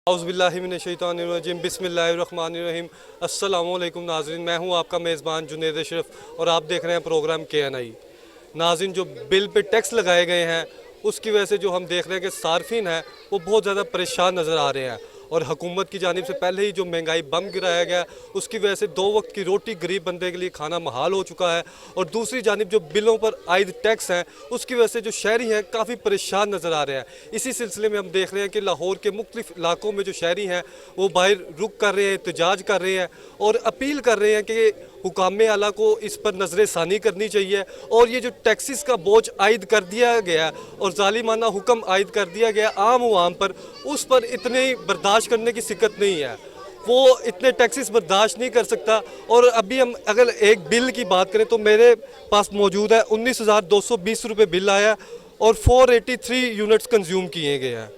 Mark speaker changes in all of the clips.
Speaker 1: औज़ुबिल्लाहिमिनश्शैतानिर्रजीम बिस्मिल्लाहिर्रहमानिर्रहीम। अस्सलामु अलैकुम नाज़रीन, मैं हूं आपका मेज़बान जुनैद अशरफ और आप देख रहे हैं प्रोग्राम KNI। नाज़रीन, जो बिल पे टैक्स लगाए गए हैं उसकी वजह से जो हम देख रहे हैं कि सार्फिन है वो बहुत ज़्यादा परेशान नज़र आ रहे हैं और हुकूमत की जानिब से पहले ही जो महंगाई बम गिराया गया उसकी वजह से 2 वक्त की रोटी गरीब बंदे के लिए खाना महाल हो चुका है और दूसरी जानिब जो बिलों पर आयद टैक्स हैं उसकी वजह से जो शहरी हैं काफ़ी परेशान नज़र आ रहे हैं। इसी सिलसिले में हम देख रहे हैं कि लाहौर के मुख्तलिफ इलाकों में जो शहरी हैं वो बाहर रुक कर रहे हैं, एहतजाज कर रहे हैं और अपील कर रहे हैं कि हुकाम आला को इस पर नज़र षानी करनी चाहिए और ये जो टैक्सेस का बोझ आयद कर दिया गया और जालिमाना हुक्म आयद कर दिया गया आम अवाम पर, उस पर इतने बर्दाश्त करने की सिकत नहीं है। वो इतने टैक्सेस बर्दाश्त नहीं कर सकता। और अभी हम अगर एक बिल की बात करें तो मेरे पास मौजूद है 19,220 रुपये बिल आया और 483 यूनिट्स कंज्यूम किए गए हैं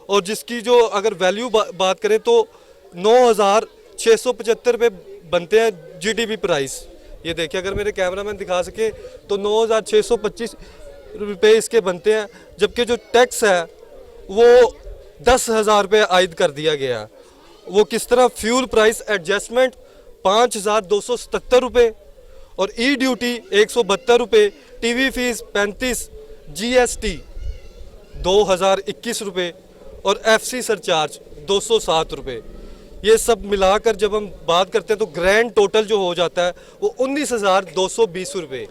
Speaker 1: और जिसकी जो अगर वैल्यू बात करें तो 9,675 रुपये बनते हैं GDP प्राइस। ये देखिए, अगर मेरे कैमरामैन दिखा सके तो 9,625 रुपये इसके बनते हैं, जबकि जो टैक्स है वो 10,000 रुपये आयद कर दिया गया। वो किस तरह, फ्यूल प्राइस एडजस्टमेंट 5,277 रुपये और ई ड्यूटी 172 रुपये, TV फीस 35, GST 2,021 रुपये और FC सरचार्ज 207 रुपये। ये सब मिलाकर जब हम बात करते हैं तो ग्रैंड टोटल जो हो जाता है वो 19,220 रुपये।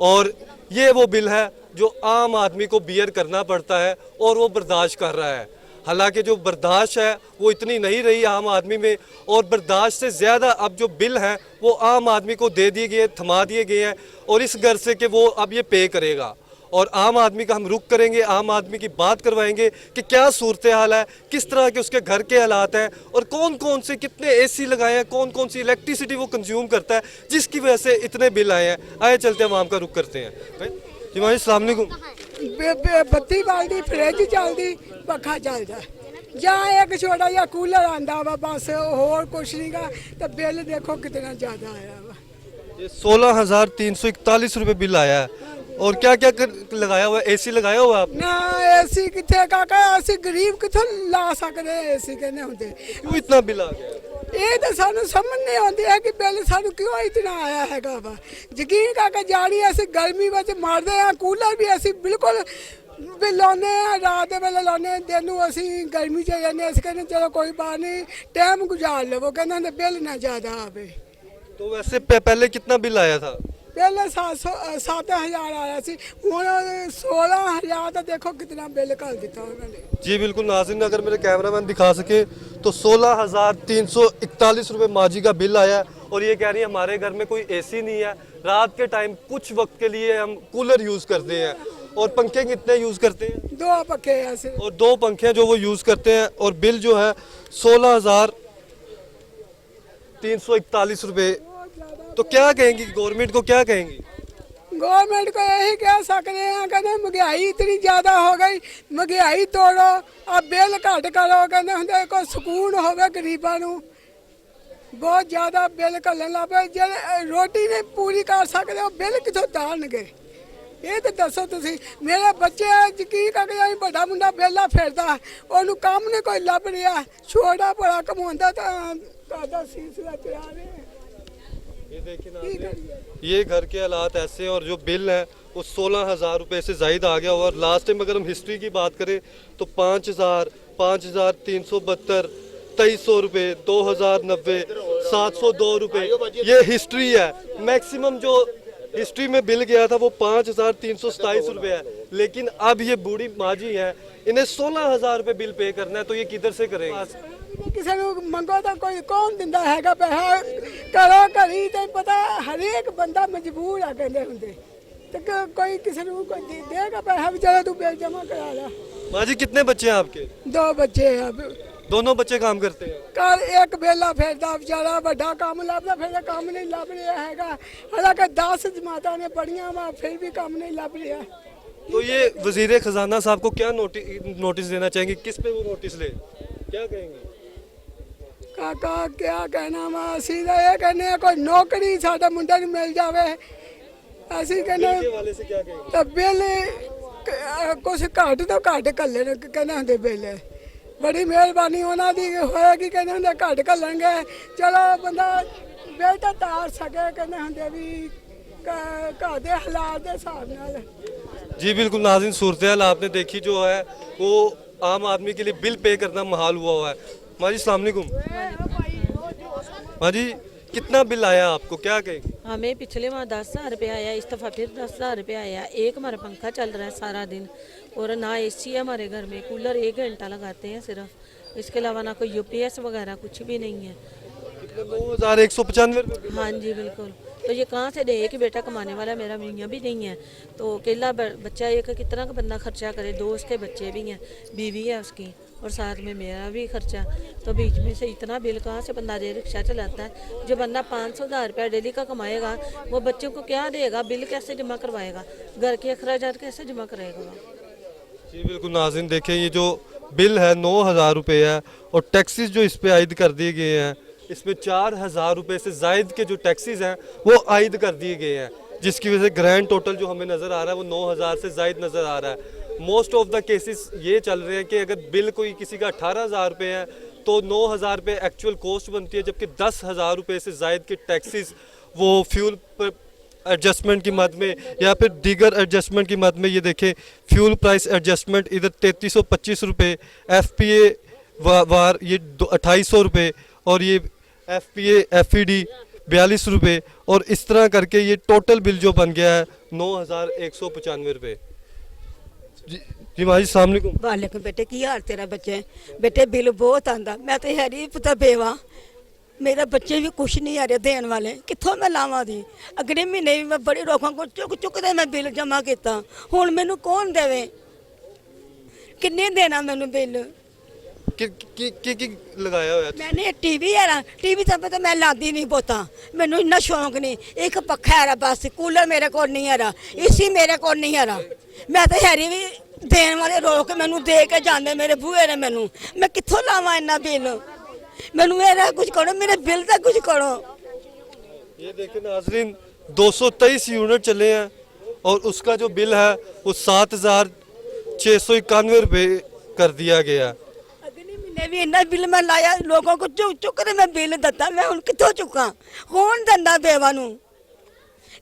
Speaker 1: और ये वो बिल है जो आम आदमी को बियर करना पड़ता है और वो बर्दाश्त कर रहा है। हालांकि जो बर्दाश्त है वो इतनी नहीं रही आम आदमी में और बर्दाश्त से ज़्यादा अब जो बिल हैं वो आम आदमी को दे दिए गए, थमा दिए गए हैं और इस घर से कि वो अब ये पे करेगा और आम आदमी का हम रुख करेंगे, आम आदमी की बात करवाएंगे कि क्या सूरत हाल है, किस तरह के उसके घर के हालात हैं और कौन कौन से कितने AC लगाए हैं, कौन कौन सी इलेक्ट्रिसिटी वो कंज्यूम करता है जिसकी वजह से इतने बिल आए हैं। आए चलते हैं आवाम का रुख करते हैं। जी भाई, अस्सलाम वालेकुम।
Speaker 2: बत्ती बालदी, फ्रिज चलती, पखा चलता, जहाँ एक छोटा या कूलर आंदा वा, बस होर कुछ नहीं गा। तो बिल देखो कितना ज़्यादा आया वा।
Speaker 1: ये 16,341 रुपये बिल आया है और क्या क्या लगाया हुआ है? AC लगाया हुआ है आप?
Speaker 2: ना AC कितने काका, ਅਸੀਂ गरीब कितों ला सकते AC कहने होंगे।
Speaker 1: क्यों इतना बिल आ गया?
Speaker 2: ये तो सानू समझ नहीं आती है कि बिल सानू क्यों इतना आया है वा। यकीन करके जानी असी गर्मी में मारते हैं, कूलर भी असी बिल्कुल भी लाने हैं, रात वेले लाने, दिन असी गर्मी च जाने, अस कहने चलो कोई बात नहीं टाइम गुजार लो, कहते बिल ना ज़्यादा आवे।
Speaker 1: तो वैसे पहले कितना बिल आया था?
Speaker 2: पहले 7,000 आया सी, हुण 16,000 तो देखो कितना बिल कर दिता उन्होंने।
Speaker 1: जी बिल्कुल नाज़रीन, अगर मेरे कैमरामैन दिखा सके तो 16,341 रुपये माजी का बिल आया और ये कह रही है हमारे घर में कोई AC नहीं है, रात के टाइम कुछ वक्त के लिए हम कूलर यूज़ करते हैं और पंखे कितने यूज़ करते हैं?
Speaker 2: 2 पंखे ऐसे
Speaker 1: और 2 पंखे जो वो यूज़ करते हैं और बिल जो है 16,341 रुपये। तो क्या कहेंगी गवर्नमेंट को, क्या कहेंगी?
Speaker 2: गवर्नमेंट को यही कह सकते हैं, कहते महंगाई इतनी ज़्यादा हो गई, महंगाई तोड़ो, अब बिल घट करो, कहते होंगे कोई सुकून होवे गरीबों को। बहुत ज़्यादा बिल घलन लग पे, जो रोटी नहीं पूरी कर सकते वो बिल कितों तारनगे? ये तो दसो तुसी। मेरे बच्चे यकीन करके बड़ा मुंडा बेला फिरदा, उन्होंने काम नहीं कोई लभ रहा, छोटा बड़ा कमाता तो सिलसिला चला रहे हैं।
Speaker 1: ये देखिए ना, ये घर के हालात ऐसे हैं और जो बिल है वो 16,000 रुपये से ज़ायद आ गया। और लास्ट टाइम अगर हम हिस्ट्री की बात करें तो 5,000, 5,372, 2,300 रुपये, 2,090, 702 रुपये, ये हिस्ट्री है। मैक्सिमम जो हिस्ट्री में बिल गया था वो 5,327 रुपये है, लेकिन अब ये बूढ़ी माजी है, इन्हें 16,000 रुपये बिल पे करना है तो ये किधर से करेंगे?
Speaker 2: किसी मंगो तो कोई कौन दिंदा हैगा पैसा, करो करी तो पता हर एक बंदा मजबूर है कहते होंगे, तो कोई किसी को कोई देगा पैसा, बेचारा तू बिल जमा करा ला।
Speaker 1: माँ जी, कितने बच्चे हैं आपके?
Speaker 2: 2 बच्चे हैं।
Speaker 1: दोनों बच्चे काम करते हैं?
Speaker 2: कल एक बेला फिरदा बेचारा, बड़ा काम लभदा फिरदा, काम नहीं लभ रहा हैगा। हालांकि 10 जमातां ने पढ़ियां वा, फिर भी काम नहीं लभ रहा।
Speaker 1: तो ये वजीर खजाना साहब को क्या नोटिस देना चाहेंगे, किस पे वो नोटिस ले, क्या कहेंगे?
Speaker 2: काका क्या कहना वा, असी तो ये कहने कोई नौकरी साडे मुंडे नूं मिल जावे। असी कहने
Speaker 1: वाले से क्या कहेंगे?
Speaker 2: तो बिल कुछ घट तो घट कल्ले कहने होंगे बिल ਬੜੀ ਮਿਹਰਬਾਨੀ ਉਹਨਾਂ ਦੀ ਹੋਏਗੀ, ਕਹਿੰਦੇ ਹੁੰਦੇ ਘੱਟ ਘੱਲਣਗੇ, ਚਲੋ ਬੰਦਾ ਬੇਟਾ ਤਾਰ ਸਕੇ, ਕਹਿੰਦੇ ਹੁੰਦੇ ਵੀ ਘਰ ਦੇ ਹਾਲਾਤ ਦੇ ਹਿਸਾਬ ਨਾਲ।
Speaker 1: जी बिल्कुल नाज़रीन, सूरत हाल आपने देखी जो है वो आम आदमी के लिए बिल पे करना महाल हुआ हुआ है। माँ जी अस्सलाम वालेकुम। माँ जी कितना बिल आया आपको, क्या कहेंगे?
Speaker 3: हमें पिछले माह 10,000 रुपये आया, इस दफ़ा फिर 10,000 रुपये आया। एक हमारा पंखा चल रहा है सारा दिन और ना एसी है हमारे घर में, कूलर 1 घंटा लगाते हैं सिर्फ, इसके अलावा ना कोई यूपीएस वगैरह कुछ भी नहीं है।
Speaker 1: 9,195 रुपये।
Speaker 3: हाँ जी बिल्कुल, तो ये कहाँ से दे? एक ही बेटा कमाने वाला, मेरा मियाँ भी नहीं है, तो अकेला बच्चा एक कितना का बंदा खर्चा करे, 2 उसके बच्चे भी हैं, बीवी है उसकी, और साथ में मेरा भी खर्चा, तो बीच में से इतना बिल कहाँ से बंदा दे? रिक्शा चलाता है, जो बंदा 500,000 रुपया डेली का कमाएगा वो बच्चों को क्या देगा? बिल कैसे जमा करवाएगा? घर के अखराजात कैसे जमा करेगा वो?
Speaker 1: जी बिल्कुल नाज़रीन, देखिए ये जो बिल है 9,000 रुपये है और टैक्सेस जो इस पे आयद कर दिए गए हैं, इसमें 4,000 रुपये से जायद के जो टैक्सेस हैं वो आयद कर दिए गए हैं, जिसकी वजह से ग्रैंड टोटल जो हमें नज़र आ रहा है वो 9,000 से जायद नज़र आ रहा है। मोस्ट ऑफ द केसेस ये चल रहे हैं कि अगर बिल कोई किसी का 18,000 रुपये है तो 9,000 रुपये एक्चुअल कॉस्ट बनती है, जबकि 10,000 रुपये से जायद के टैक्सेस वो फ्यूल पर एडजस्टमेंट की मद में या फिर दीगर एडजस्टमेंट की मद में, ये देखें फ्यूल प्राइस एडजस्टमेंट इधर 3325 रुपये, FPA वार ये 2800 रुपये, और ये FPA FED 42 रुपये, और इस तरह करके ये टोटल बिल जो बन गया है 9,195 रुपये। जी माँ जी अस्सलाम वालेकुम।
Speaker 4: वालेकुम बेटे, की हाल तेरा बच्चे? बेटे बिल बहुत आंदा, मैं तो हैरी पुता बेवा, मेरे बच्चे भी कुछ नहीं आ रहे देने वाले, कितों मैं लावां दी? अगले महीने भी मैं बड़ी लोगों को चुक चुकते मैं बिल जमा किया, हुण मैनू कौन देवे? किन्ने देना मैनू बिल?
Speaker 1: की लगाया हुआ है?
Speaker 4: मैंने टीवी है ना, टीवी तो पता मैं लादी नहीं पोता, मैनू इन्ना शौक नहीं, एक पक्खा है बस, कूलर मेरे को नहीं है रहा, एसी मेरे को नहीं है रहा, मैं तो हैरी भी देने वाले रोक मैनू दे के जाते मेरे बूहे ने, मैनू मैं कितों लावां इन्ना बिल? मैनू मेरा कुछ करो, मेरे बिल का कुछ करो।
Speaker 1: ये देखिए नाज़रीन, 223 यूनिट चले हैं और उसका जो बिल है वो 7,691 रुपये कर दिया गया।
Speaker 4: अगले महीने भी इन्ना बिल मैं लाया, लोगों को चुक चुक के मैं बिल दता, मैं हुण कितों चुका? कौन दंदा बेवा नू?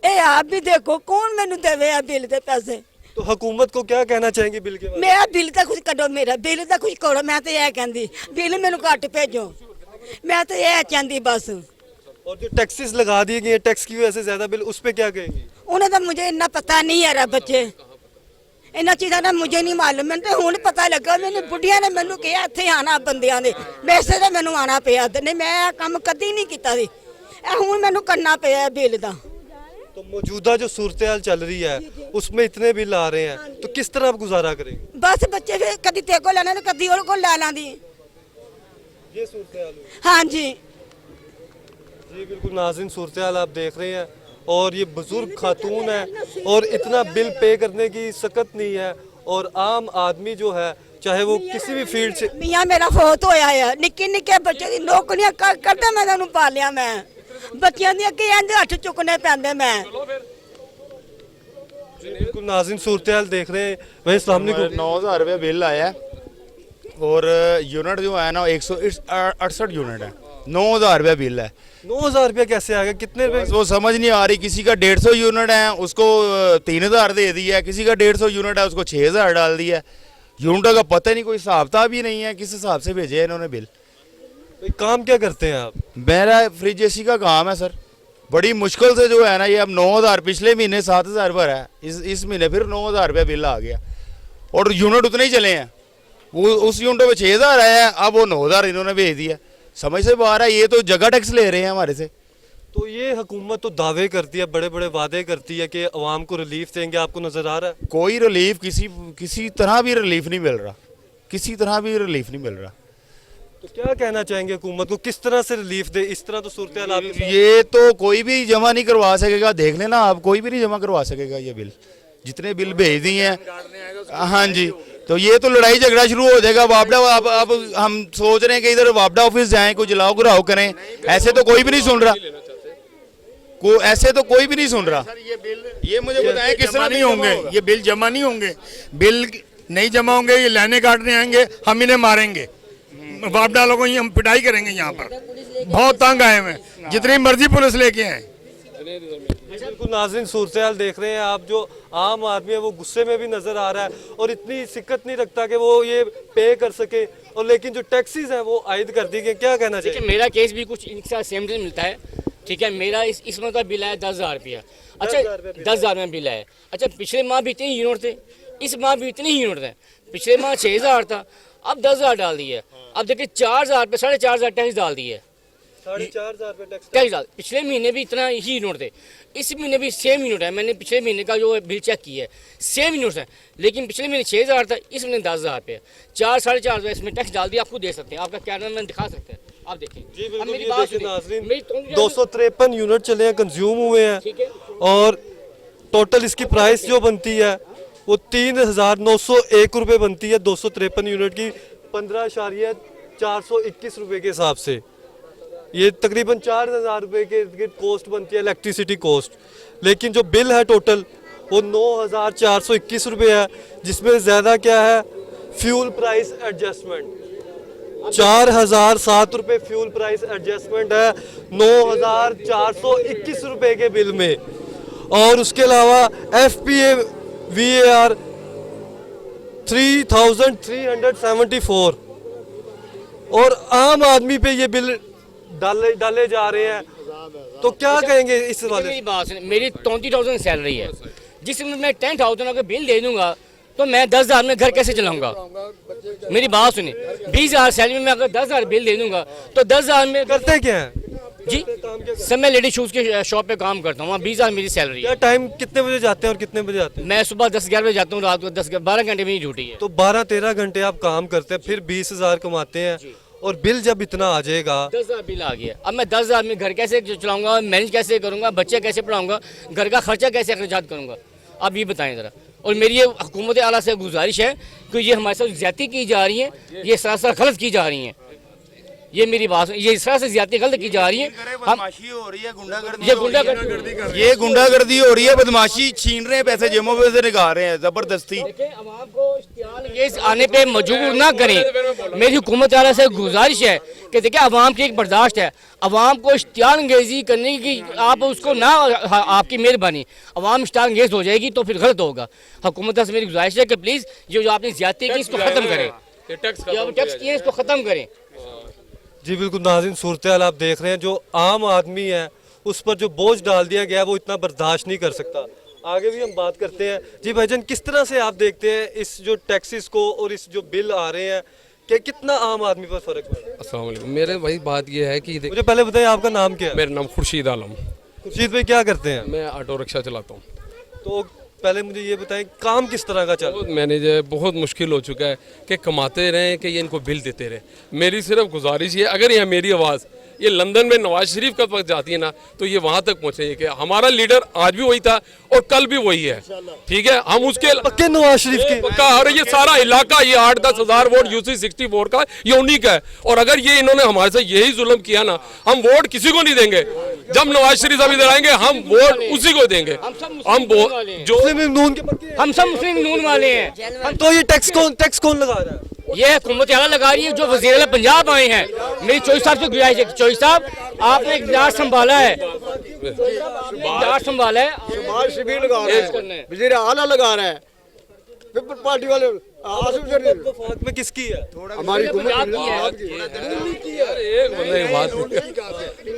Speaker 4: ए आप भी देखो कौन मैनू देवे आ बिल दे पैसे?
Speaker 1: तो हुकूमत को क्या कहना चाहेंगे बिल के बारे में?
Speaker 4: मेरा बिल का कुछ करो, मेरा बिल का कुछ करो, मैं तो यह कहती बिल मैनू घट भेजो, मैं तो यह चाहती बस।
Speaker 1: और जो टैक्सेस लगा दिए गए टैक्स की वजह से ज्यादा बिल, उस पे क्या कहेंगे?
Speaker 4: उन्हें तो मुझे इतना पता नहीं है रहा बच्चे, इन्ना चीज़ों का मुझे नहीं मालूम, मैंने तो हुण पता लगा, मैंने बुढ़िया ने मैनू कहा इत्थे आना बंदियां दे, वैसे तो मैनू आना पिया, नहीं मैं काम कदी नहीं किया सी, हुण मैनू करना पिया बिल का।
Speaker 1: तो मौजूदा जो सूरत हाल चल रही है उसमें इतने बिल आ रहे हैं, तो किस तरह आप गुजारा करेंगे?
Speaker 4: बस बच्चे फिर कदी तेरे को लेना तो कदी और को ला लांदी।
Speaker 1: ये सूरत हाल है।
Speaker 4: हाँ जी
Speaker 1: जी बिल्कुल नाज़रीन, सूरत हाल आप देख रहे हैं, और ये बुजुर्ग खातून है और इतना बिल पे करने की सकत नहीं है, और आम आदमी जो है चाहे वो किसी भी फील्ड से।
Speaker 4: मियाँ मेरा फोत होया है, निक्के निक्के बच्चे दी नौकरियां करदा मैं उन्होंने पालिया, मैं बच्चियां दी अगे इंज हथ चुकने पैंदे मैं।
Speaker 1: बिल्कुल नाज़रीन, सूरत हाल देख रहे हैं। भाई अस्सलाम वालेकुम।
Speaker 5: 9,000 रुपये बिल आया है और यूनिट जो है ना 168 यूनिट है, 9,000 रुपये बिल है।
Speaker 1: 9,000 रुपया कैसे आ गया? कितने रुपए?
Speaker 5: बस वो समझ नहीं आ रही, किसी का 150 यूनिट है उसको 3,000 दे दिया है, किसी का 150 यूनिट है उसको 6,000 डाल दिया है। यूनिटों का पता नहीं, कोई हिसाब किताब ही नहीं है, किस हिसाब से भेजे है इन्होंने बिल।
Speaker 1: भाई काम क्या करते हैं आप?
Speaker 5: मेरा फ्रिज एसी का काम है सर, बड़ी मुश्किल से जो है ना ये अब 9,000, पिछले महीने 7,000 भरा है, इस महीने फिर 9,000 रुपये बिल आ गया, और यूनिट उतने ही चले हैं, वो उस यूनिट में 6,000 आया है, अब वो 9,000 इन्होंने भेज दिया। समझ से बाहर है, ये तो जगह टैक्स ले रहे हैं हमारे से।
Speaker 1: तो ये हुकूमत तो दावे करती है, बड़े बड़े वादे करती है कि अवाम को रिलीफ देंगे, आपको नजर आ रहा है?
Speaker 5: कोई रिलीफ किसी तरह भी रिलीफ नहीं मिल रहा, किसी तरह भी रिलीफ नहीं मिल रहा।
Speaker 1: तो क्या कहना चाहेंगे हुकूमत को, किस तरह से रिलीफ दे? इस तरह तो सूरत हाल आप
Speaker 5: ये तो कोई भी जमा नहीं करवा सकेगा, देख लेना आप, कोई भी नहीं जमा करवा सकेगा ये बिल, जितने बिल भेज दिए हैं। हाँ जी, तो ये तो लड़ाई झगड़ा शुरू हो जाएगा। वापडा अब हम सोच रहे हैं कि इधर वापडा ऑफिस जाएं, कुछ जलाओ घराव करें, ऐसे तो कोई भी नहीं सुन रहा, ऐसे तो कोई भी नहीं सुन रहा। ये मुझे बताएं किस तरह
Speaker 6: नहीं होंगे ये बिल जमा नहीं होंगे, बिल नहीं जमा होंगे, ये लाने काटने आएंगे, हम इन्हें मारेंगे। बाप डालों को ही हम पिटाई करेंगे यहाँ पर। बहुत तंग आए हैं, जितनी मर्जी पुलिस लेके आए।
Speaker 1: बिल्कुल नाज़रीन, सूरत देख रहे हैं आप, जो आम आदमी है वो गुस्से में भी नज़र आ रहा है और इतनी सिक्कत नहीं रखता कि वो ये पे कर सके, और लेकिन जो टैक्सीज हैं वो आयद कर दी गई। क्या कहना चाहिए?
Speaker 7: मेरा केस भी कुछ इनके साथ सेम मिलता है, ठीक है। मेरा इस मतलब बिल है 10,000 रुपया। अच्छा 10,000 में बिल है। अच्छा पिछले माह भी इतने ही यूनिट थे, इस माह भी इतने ही यूनिट थे। पिछले माह 6,000 था, अब 10,000 डाल दिए। अब देखिए 4,000 पे 4,500 टैक्स डाल दिए।
Speaker 1: 4,500 रुपये
Speaker 7: टैक्स डाल, पिछले महीने भी इतना ही यूनिट थे, इस महीने भी सेम यूनिट है। मैंने पिछले महीने का जो बिल चेक किया है, सेम यूनिट है, लेकिन पिछले महीने 6,000 था, इस महीने 10,000 पे 4-4,500 इसमें टैक्स डाल दिया। आपको दे सकते हैं, आपका कैमरा मैन दिखा सकते हैं, आप देखिए।
Speaker 1: जी
Speaker 7: अब
Speaker 1: बिल्कुल,
Speaker 7: मेरी
Speaker 1: ये
Speaker 7: बात
Speaker 1: देखिए
Speaker 7: सुनिए,
Speaker 1: नाज़रीन,
Speaker 7: मेरी तो-
Speaker 1: 253 यूनिट चले हैं, कंज्यूम हुए हैं,
Speaker 7: ठीक है।
Speaker 1: और टोटल इसकी प्राइस जो बनती है वो 3,901 रुपये बनती है 253 यूनिट की, 15,421 रुपये के हिसाब से। ये तकरीबन 4,000 रुपये के कॉस्ट बनती है इलेक्ट्रिसिटी कॉस्ट। लेकिन जो बिल है टोटल वो 9,421 रुपये है, जिसमें ज़्यादा क्या है, फ्यूल प्राइस एडजस्टमेंट 4,007 रुपये फ्यूल प्राइस एडजस्टमेंट है 9,421 रुपये के बिल में। और उसके अलावा FPA VAR 3,374, और आम आदमी पे ये बिल डाले जा रहे हैं। तो क्या कहेंगे इस वाले?
Speaker 7: मेरी बात सुनिए, मेरी 20,000 सैलरी है, जिसमें मैं 10,000 का बिल दे दूंगा तो मैं 10,000 में घर कैसे चलाऊंगा? मेरी बात सुनिए, 20,000 सैलरी में मैं अगर 10,000 बिल दे दूंगा तो 10,000 में
Speaker 1: करते क्या है
Speaker 7: जी सर, मैं लेडी शूज के शॉप पे काम करता हूँ, वहाँ 20,000 मेरी सैलरी
Speaker 1: क्या
Speaker 7: है।
Speaker 1: टाइम कितने बजे जाते हैं और कितने बजे आते हैं?
Speaker 7: मैं सुबह 10-11 बजे जाता हूँ, रात को 10-12 घंटे में ही ड्यूटी है।
Speaker 1: तो 12-13 घंटे आप काम करते हैं, फिर 20,000 कमाते हैं, और बिल जब इतना आ जाएगा,
Speaker 7: 10,000 बिल आ गया। अब मैं 10,000 में घर कैसे चलाऊंगा, मैनेज कैसे करूंगा, बच्चे कैसे पढ़ाऊंगा, घर का खर्चा कैसे अखराजात करूंगा, आप ये बताएं ज़रा। और मेरी ये हुकूमत आला से गुजारिश है कि ये हमारे साथ ज्यादती की जा रही है, ये सरासर गलत की जा रही है। ये मेरी बात, ये इस तरह से ज्यादा गलत की जा रही है।
Speaker 5: बदमाशी हो रही है, गुंडागर्दी
Speaker 7: ये
Speaker 5: हो रही है।
Speaker 7: गुंडागर्दी
Speaker 5: ये गुंडागर्दी हो रही है, बदमाशी छीन रहे हैं, पैसे जेबों में से निकाल रहे हैं जबरदस्ती।
Speaker 7: अवाम को इश्तियाल अंगेज आने पे मजबूर ना करें। मेरी हुकूमत वाला से गुजारिश है कि देखिए अवाम की एक बर्दाश्त है, अवाम को इश्तियाल अंगेजी करने की आप उसको ना, आपकी मेहरबानी, अवाम इश्तियाल अंगेज हो जाएगी तो फिर गलत होगा। हुकूमत से मेरी गुजारिश है कि प्लीज़ जो आपने ज्यादती की इसको ख़त्म करें, टैक्स किए इसको ख़त्म करें।
Speaker 1: जी बिल्कुल नाज़रीन, सूरत हाल आप देख रहे हैं, जो आम आदमी है उस पर जो बोझ डाल दिया गया है वो इतना बर्दाश्त नहीं कर सकता। आगे भी हम बात करते हैं। जी भाईजान, किस तरह से आप देखते हैं इस जो टैक्सेस को और इस जो बिल आ रहे हैं कि कितना आम आदमी पर फर्क पड़ रहा है?
Speaker 8: अस्सलाम वालेकुम। मेरे भाई बात ये है कि
Speaker 1: मुझे पहले बताइए आपका नाम क्या है?
Speaker 8: मेरा नाम खुर्शीद आलम,
Speaker 1: खुर्शीद भाई क्या करते हैं?
Speaker 8: मैं ऑटो रिक्शा चलाता हूँ।
Speaker 1: तो पहले मुझे ये बताएं काम किस तरह का चल रहा है?
Speaker 8: बहुत मैनेजर बहुत मुश्किल हो चुका है कि कमाते रहें कि ये इनको बिल देते रहे। मेरी सिर्फ गुजारिश ये, अगर यह मेरी आवाज़ ये लंदन में नवाज शरीफ का वक्त जाती है ना, तो ये वहाँ तक पहुँचे कि हमारा लीडर आज भी वही था और कल भी वही है, ठीक है। हम उसके
Speaker 1: पक्के नवाज शरीफ के
Speaker 8: पक्का, और ये सारा इलाका ये 8-10 हज़ार वोट UC 64 का ये उन्हीं का है। और अगर ये इन्होंने हमारे साथ यही जुल्म किया ना, हम वोट किसी को नहीं देंगे। जब नवाज शरीफ साहब इधर आएंगे हम वोट उसी को देंगे। हम जो
Speaker 1: मुस्लिम नून के पक्के हैं।
Speaker 7: हम सब मुस्लिम नून वाले हैं।
Speaker 1: तो ये टैक्स कौन लगा रहा है?
Speaker 7: ये हुकूमत आला लगा रही है जो वज़ीर आला पंजाब आए हैं। मेरी चौधरी साहब से गुजारिश है, चौधरी साहब आपने इक़्तिदार संभाला है, इक़्तिदार संभाला है,
Speaker 9: समाज शिविर लगा रहे हैं, वज़ीर आला लगा रहा है, पीपल पार्टी वाले आसिफ जरीर
Speaker 1: वफाक में किसकी है?
Speaker 9: हमारी
Speaker 7: पंजाब की है।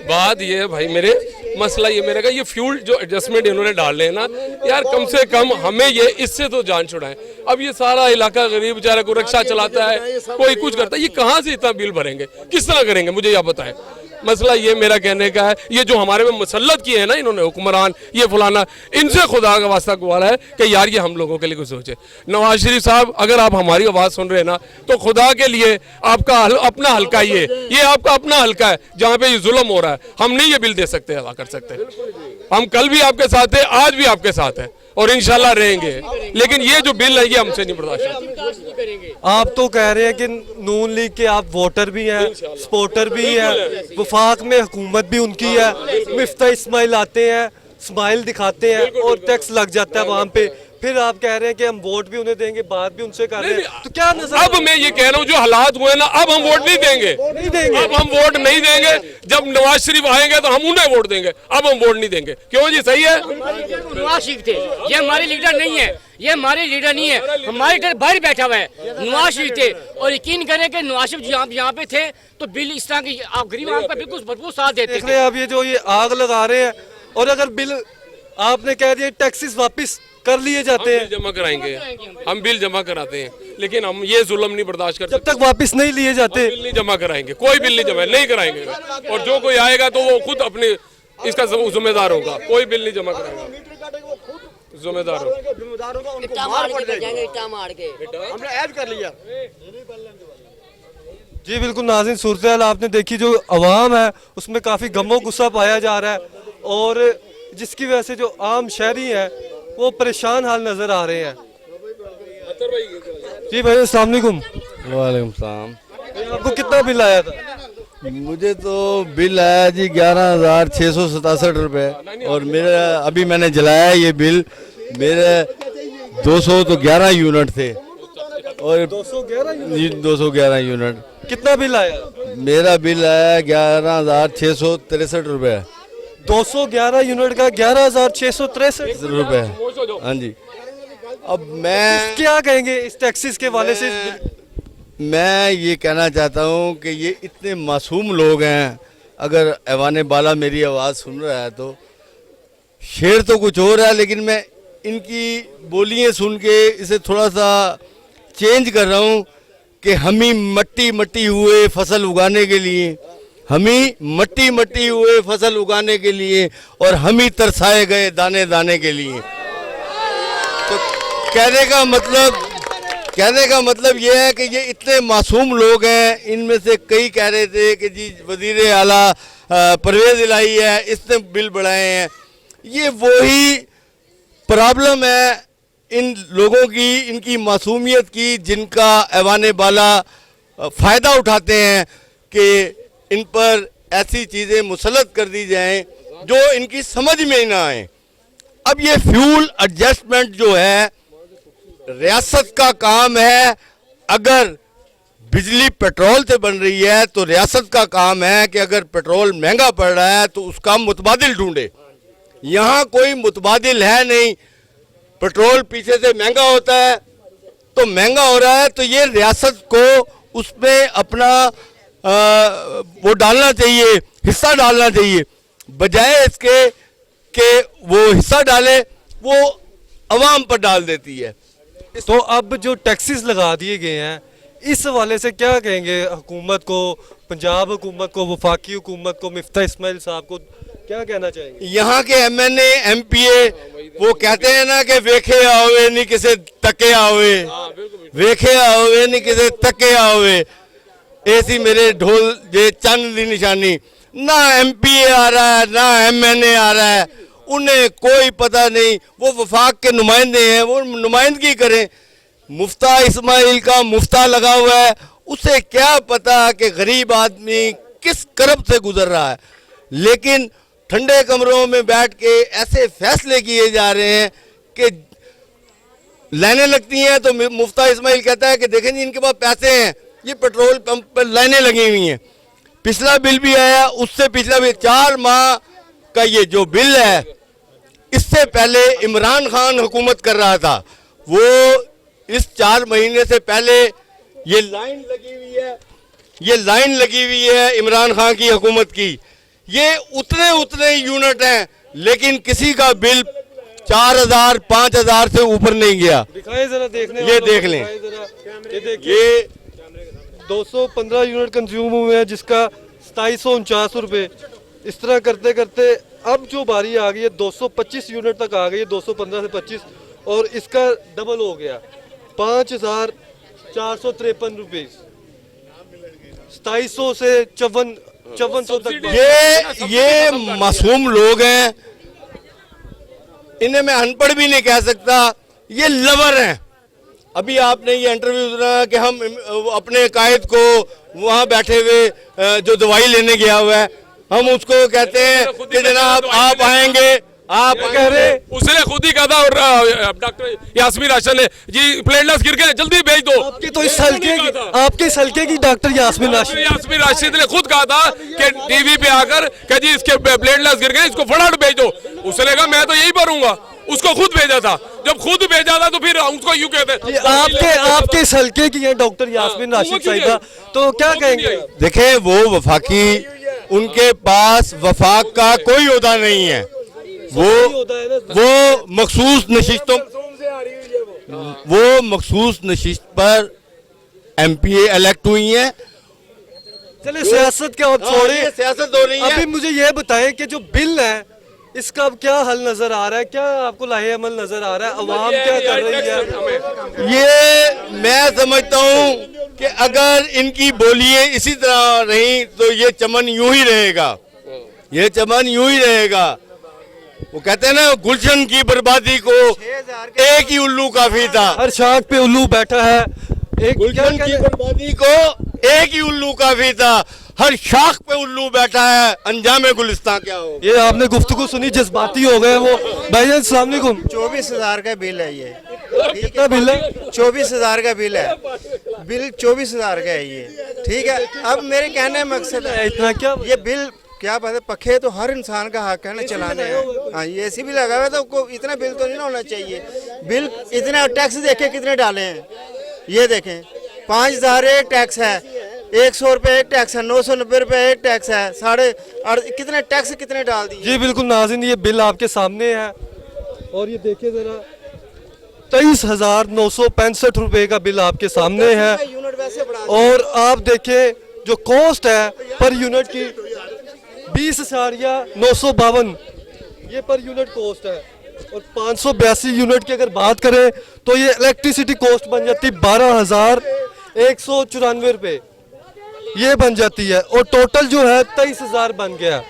Speaker 8: बात ये है भाई, मेरे मसला ये मेरा का ये फ्यूल जो एडजस्टमेंट इन्होंने डाले हैं ना यार, कम से कम हमें ये इससे तो जान छुड़ाएं। अब ये सारा इलाका गरीब बेचारा को रिक्शा चलाता है, कोई कुछ करता है, ये कहाँ से इतना बिल भरेंगे, किस तरह करेंगे, मुझे यह बताएं। मसला ये मेरा कहने का है, ये जो हमारे में मुसल्लत किए हैं ना इन्होंने हुक्मरान, ये फलाना, इनसे खुदा का वास्ता गुवारा है कि यार ये हम लोगों के लिए कुछ सोचे। नवाज शरीफ साहब अगर आप हमारी आवाज़ सुन रहे हैं ना, तो खुदा के लिए आपका अपना हल्का ये आपका अपना हल्का है जहाँ पे ये जुल्म हो रहा है, हम नहीं ये बिल दे सकते, अदा कर सकते। हम कल भी आपके साथ है, आज भी आपके साथ है और इंशाल्लाह रहेंगे, लेकिन ये जो बिल है ये हमसे नहीं बर्दाश्त।
Speaker 1: आप तो कह रहे हैं कि नून लीग के आप वोटर भी हैं, सपोर्टर भी हैं, वफाक में हुकूमत भी उनकी है, मिफ्ता इस्माइल आते हैं, स्माइल दिखाते हैं और टैक्स लग जाता है वहाँ पे, फिर आप कह रहे हैं कि हम वोट भी उन्हें देंगे, बात भी उनसे कर रहे हैं, तो क्या नजर
Speaker 8: अब मैं ये कह रहा हूँ जो हालात हुए ना, अब हम वोट नहीं देंगे,
Speaker 1: नहीं देंगे।
Speaker 8: अब हम वोट नहीं देंगे। जब नवाज शरीफ आएंगे तो हम उन्हें वोट देंगे, अब हम वोट नहीं देंगे। क्यों जी, सही है।
Speaker 7: नवाज शरीफ थे, ये हमारे लीडर नहीं है, ये हमारे लीडर नहीं है, हमारे लीडर बाहर बैठा हुआ है। नवाज शरीफ थे, और यकीन करें कि नवाज शरीफ यहाँ पे थे तो बिल इस तरह की आप गरीब आदमी का बिल्कुल भरपूर साथ देते
Speaker 1: देख
Speaker 7: थे।
Speaker 1: रहे हैं आप ये जो ये आग लगा रहे हैं, और अगर बिल आपने कह दिया टैक्सेस वापस कर लिए जाते
Speaker 8: बिल
Speaker 1: हैं,
Speaker 8: जमा कराएंगे, हम बिल जमा कराते हैं, लेकिन हम ये जुल्म नहीं बर्दाश्त कर
Speaker 1: जब
Speaker 8: सकते।
Speaker 1: तक वापस नहीं लिए जाते,
Speaker 8: बिल नहीं जमा कराएंगे, कोई बिल नहीं जमा नहीं कराएंगे, और जो कोई आएगा तो वो खुद अपने इसका जिम्मेदार होगा। कोई बिल नहीं जमा कराएगा, जिम्मेदार होगा।
Speaker 9: जिम्मेदार होगा, उनको मार पड़ जाएगी। हमने ऐड कर लिया।
Speaker 1: जी बिल्कुल नाज़रीन, सूरत हाल आपने देखी, जो अवाम है उसमें काफ़ी गमो गुस्सा पाया जा रहा है, और जिसकी वजह से जो आम शहरी हैं वो परेशान हाल नज़र आ रहे हैं। जी भाई अस्सलाम वालेकुम।
Speaker 10: वालेकुम सलाम।
Speaker 1: आपको कितना बिल आया था?
Speaker 10: मुझे तो बिल आया जी 11,667 रुपये, और मेरा अभी मैंने जलाया ये बिल, मेरे 211 यूनिट थे, और 211 यूनिट।
Speaker 1: कितना बिल आया?
Speaker 10: मेरा बिल आया 11,663 रुपये।
Speaker 1: 211 यूनिट का 11,663
Speaker 10: रुपये, हाँ जी। अब मैं
Speaker 1: क्या कहेंगे इस टैक्सेस के वाले से?
Speaker 10: मैं ये कहना चाहता हूँ कि ये इतने मासूम लोग हैं, अगर ऐवान बाला मेरी आवाज़ सुन रहा है तो शेर तो कुछ और है, लेकिन मैं इनकी बोलियाँ सुन के इसे थोड़ा सा चेंज कर रहा हूँ कि हम ही मट्टी हुए फसल उगाने के लिए, हम ही मट्टी हुए फसल उगाने के लिए, और हम ही तरसाए गए दाने दाने के लिए। तो कहने का मतलब ये है कि ये इतने मासूम लोग हैं। इनमें से कई कह रहे थे कि जी वजीर आला परवेज इलाही है, इसने बिल बढ़ाए हैं। ये वही प्रॉब्लम है इन लोगों की, इनकी मासूमियत की, जिनका ऐवान बाला फ़ायदा उठाते हैं कि इन पर ऐसी चीज़ें मुसल्लत कर दी जाएं जो इनकी समझ में ही ना आए। अब ये फ्यूल एडजस्टमेंट जो है रियासत का काम है। अगर बिजली पेट्रोल से बन रही है तो रियासत का काम है कि अगर पेट्रोल महंगा पड़ रहा है तो उसका मुतबादिल ढूंढे। यहाँ कोई मुतबादिल है नहीं। पेट्रोल पीछे से महंगा होता है तो महंगा हो रहा है, तो ये रियासत को उसमें अपना वो डालना चाहिए, हिस्सा डालना चाहिए, बजाय इसके कि वो हिस्सा डाले, वो अवाम पर डाल देती है।
Speaker 1: तो अब जो टैक्सेस लगा दिए गए हैं, इस हवाले से क्या कहेंगे हुकूमत को, पंजाब हुकूमत को, वफाकी हुकूमत को, मिफ्ता इस्माइल साहब को क्या कहना चाहेंगे?
Speaker 10: यहाँ के MNA MPA वो कहते हैं ना कि वेखे आओवे नहीं किसे तके आवे, वेखे आओवे नहीं किसे तके आवे, ऐसी मेरे ढोल जे चंद दी निशानी। ना MPA आ रहा है, ना MNA आ रहा है, उन्हें कोई पता नहीं। वो वफाक के नुमाइंदे हैं, वो नुमाइंदगी करें। मुफ्ता इस्माइल का मुफ्ता लगा हुआ है, उसे क्या पता कि गरीब आदमी किस करब से गुजर रहा है। लेकिन ठंडे कमरों में बैठ के ऐसे फैसले किए जा रहे हैं कि लाइनें लगती हैं तो मुफ्ता इस्माइल कहता है कि देखें जी इनके पास पैसे हैं, ये पेट्रोल पंप पर लाइनें लगी हुई हैं। पिछला बिल भी आया, उससे पिछला भी 4 माह का ये जो बिल है, इससे पहले इमरान खान हुकूमत कर रहा था, वो इस 4 महीने से पहले ये लाइन लगी हुई है इमरान खान की हुकूमत की। ये उतने यूनिट हैं, लेकिन किसी का बिल 4,000 5,000 से ऊपर नहीं गया।
Speaker 1: दिखाएं जरा, देखने
Speaker 10: ये देख लें,
Speaker 1: ये देखिए 215 यूनिट कंज्यूम हुए हैं, जिसका 2749 रुपये। इस तरह करते करते अब जो बारी आ गई है 225 यूनिट तक आ गई है, 215 से 25, और इसका डबल हो गया 5,453 रुपये, 2700 से 5400 तक।
Speaker 10: ये मासूम लोग हैं, इन्हें मैं अनपढ़ भी नहीं कह सकता, ये लवर हैं। अभी आपने ये इंटरव्यू सुना कि हम अपने कायद को वहाँ बैठे हुए जो दवाई लेने गया हुआ है, हम उसको कहते हैं कि जनाब आप
Speaker 8: आप
Speaker 1: कह रहे
Speaker 8: उसने खुद ही कहा था, और डॉक्टर यास्मीन राशिद ने जी प्लेटलेट्स गिर गए जल्दी भेज दो।
Speaker 1: आपके तो इस हल्के की, आपके इस हल्के की डॉक्टर यास्मीन
Speaker 8: राशिद ने खुद कहा था कि टीवी पे आकर कि जी इसके प्लेटलेट्स गिर गए, इसको फटाफट भेज दो। उसने कहा मैं तो यही भरूंगा, उसको खुद भेजा था। जब खुद भेजा था तो फिर उसको यूं कहते
Speaker 1: आपके इस हल्के की है डॉक्टर यास्मीन राशिद साहिबा, तो क्या कहेंगे?
Speaker 10: देखें वो वफाकी, उनके पास वफाक का कोई ओहदा नहीं है। वो मखसूस नशिस्तों, वो मखसूस नशिस्त पर MPA इलेक्ट हुई हैं।
Speaker 1: चलिए सियासत क्या आप छोड़े,
Speaker 10: ये सियासत हो रही है।
Speaker 1: अभी मुझे ये बताएं कि जो बिल है इसका अब क्या हल नजर आ रहा है, क्या आपको लाहे अमल नजर आ रहा है, अवाम क्या कर रही है?
Speaker 10: ये मैं समझता हूँ कि अगर इनकी बोलियां इसी तरह रही तो ये चमन यूं ही रहेगा, ये चमन यूं ही रहेगा। वो कहते हैं ना, गुलशन की बर्बादी को एक ही उल्लू काफी था।
Speaker 1: हर शाख पे उल्लू बैठा है, एक
Speaker 10: गुलशन की बर्बादी को एक ही उल्लू काफी था, हर शाख पे उल्लू बैठा है, अंजाम गुलिस्तान क्या हो।
Speaker 1: ये आपने गुफ्तगू सुनी, जज्बाती हो गए वो। भाईजान अस्सलाम वालेकुम।
Speaker 11: 24,000 का बिल है ये।
Speaker 1: कितना बिल है?
Speaker 11: 24,000 का बिल है, बिल 24,000 का है ये, ठीक है। अब मेरे कहने का मकसद है,
Speaker 1: इतना क्या
Speaker 11: ये बिल क्या बात है, पखे तो हर इंसान का हक है ना चलाने हैं। हाँ, ये ऐसी भी लगा हुआ है तो इतना बिल तो नहीं ना होना चाहिए। बिल इतना टैक्स देखे कितने डाले हैं, ये देखें 5,000 एक टैक्स है, 100 रुपये एक टैक्स है, 990 रुपये एक टैक्स है, कितने टैक्स कितने डाल दिए।
Speaker 1: जी बिल्कुल नाज़रीन, ये बिल आपके सामने है और ये देखिए जरा 23,965 रुपए का बिल आपके सामने है।
Speaker 11: यूनिट वैसे बढ़ा
Speaker 1: और आप देखें जो कॉस्ट है पर यूनिट की 20,952 ये पर यूनिट कॉस्ट है। और 582 यूनिट की अगर बात करें तो ये इलेक्ट्रिसिटी कॉस्ट बन जाती 12,194 रुपये ये बन जाती है। और टोटल जो है 23,000 बन गया।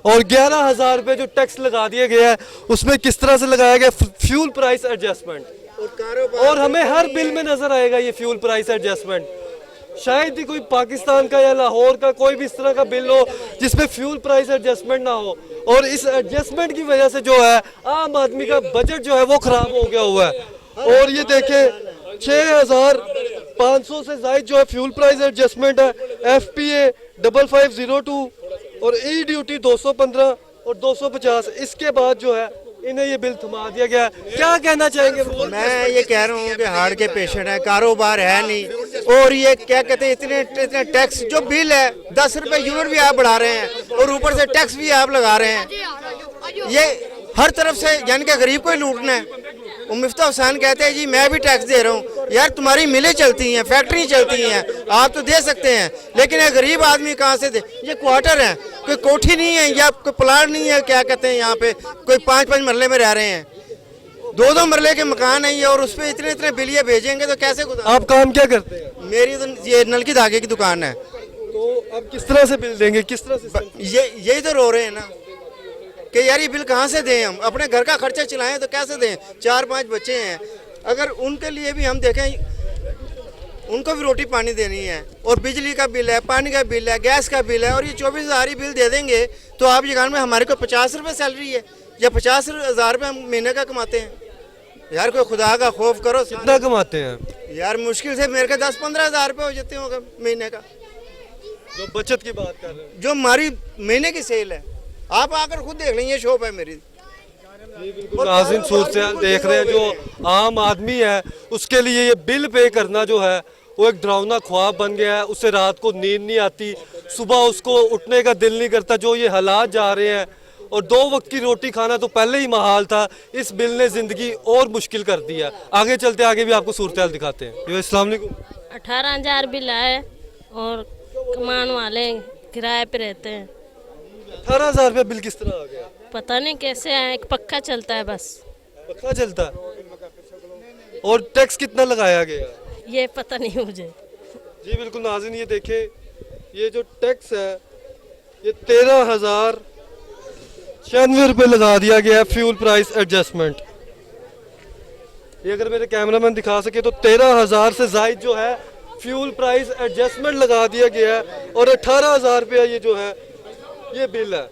Speaker 1: और 11,000 रुपये जो टैक्स लगा दिया गया है उसमें किस तरह से लगाया गया, फ्यूल प्राइस एडजस्टमेंट। और हमें हर बिल में नजर आएगा ये फ्यूल प्राइस एडजस्टमेंट। शायद ही कोई पाकिस्तान का या लाहौर का कोई भी इस तरह का बिल हो जिसमें फ्यूल प्राइस एडजस्टमेंट ना हो। और इस एडजस्टमेंट की वजह से जो है आम आदमी का बजट जो है वो खराब हो गया हुआ है। और ये देखें 6,500 से ज्यादा जो है फ्यूल प्राइस एडजस्टमेंट है, FPA 5502 और ई ड्यूटी 215 और 250। इसके बाद जो है इन्हें ये बिल थमा दिया गया। क्या कहना चाहेंगे?
Speaker 11: मैं ये कह रहा हूँ कि हार्ट के पेशेंट है, कारोबार है नहीं, और ये क्या कहते हैं इतने टैक्स, जो बिल है 10 रुपए यूनिट भी आप बढ़ा रहे हैं और ऊपर से टैक्स भी आप लगा रहे हैं। ये हर तरफ से यानी कि गरीब को ही लूटना है। मिफ्ता हुसैन कहते हैं जी मैं भी टैक्स दे रहा हूँ। यार तुम्हारी मिलें चलती हैं, फैक्ट्री चलती हैं, आप तो दे सकते हैं, लेकिन एक गरीब आदमी कहाँ से दे। ये क्वार्टर है, कोई कोठी नहीं है या कोई प्लाट नहीं है, क्या कहते हैं यहाँ पे कोई 5-5 मरले में रह रहे हैं, 2-2 मरले के मकान है ये, और उस पर इतने बिलिये भेजेंगे तो कैसे गुजारा।
Speaker 1: आप काम क्या करते हैं?
Speaker 11: मेरी तो ये नल की धागे की दुकान है।
Speaker 1: तो अब किस तरह से बिल देंगे, किस तरह से?
Speaker 11: यही तो रो रहे हैं ना कि यार ये बिल कहाँ से दें, हम अपने घर का खर्चा चलाएं तो कैसे दें। 4-5 बच्चे हैं, अगर उनके लिए भी हम देखें, उनको भी रोटी पानी देनी है, और बिजली का बिल है, पानी का बिल है, गैस का बिल है, और ये 24,000 ही बिल दे देंगे तो आप ये में हमारे को 50 रुपये सैलरी है या 50,000 रुपये हम महीने का कमाते हैं। यार कोई खुदा का खौफ करो।
Speaker 1: कितना कमाते हैं
Speaker 11: यार? मुश्किल से मेरे का 10-15 हज़ार रुपये हो जाते होंगे महीने का।
Speaker 1: जो बचत की बात कर रहे हैं,
Speaker 11: जो हमारी महीने की सेल है, आप आकर खुद देख लें, ये शॉप है मेरी।
Speaker 1: नाज़रीन सूरत देख रहे हैं, जो आम आदमी है उसके लिए ये बिल पे करना जो है वो एक डरावना ख्वाब बन गया है। उससे रात को नींद नहीं आती, सुबह उसको उठने का दिल नहीं करता। जो ये हालात जा रहे हैं, और 2 वक्त की रोटी खाना तो पहले ही महाल था, इस बिल ने ज़िंदगी और मुश्किल कर दिया। आगे चलते आगे भी आपको सूरत हाल दिखाते हैं। अस्सलाम वालेकुम।
Speaker 12: 18,000 बिल आए और कमान वाले किराए पे रहते हैं।
Speaker 1: 18,000 रुपये बिल किस तरह आ गया?
Speaker 12: पता नहीं कैसे आया, एक पक्का चलता है बस।
Speaker 1: पक्का चलता है? और टैक्स कितना लगाया गया?
Speaker 12: ये पता नहीं मुझे।
Speaker 1: जी बिल्कुल नाज़रीन, ये देखें, ये जो टैक्स है ये 13,096 रुपये लगा दिया गया है, फ्यूल प्राइस एडजस्टमेंट। ये अगर मेरे कैमरामैन दिखा सके तो 13,000 से ज़ायद जो है फ्यूल प्राइस एडजस्टमेंट लगा दिया गया है, और 18,000 रुपया ये जो है ये बिल है।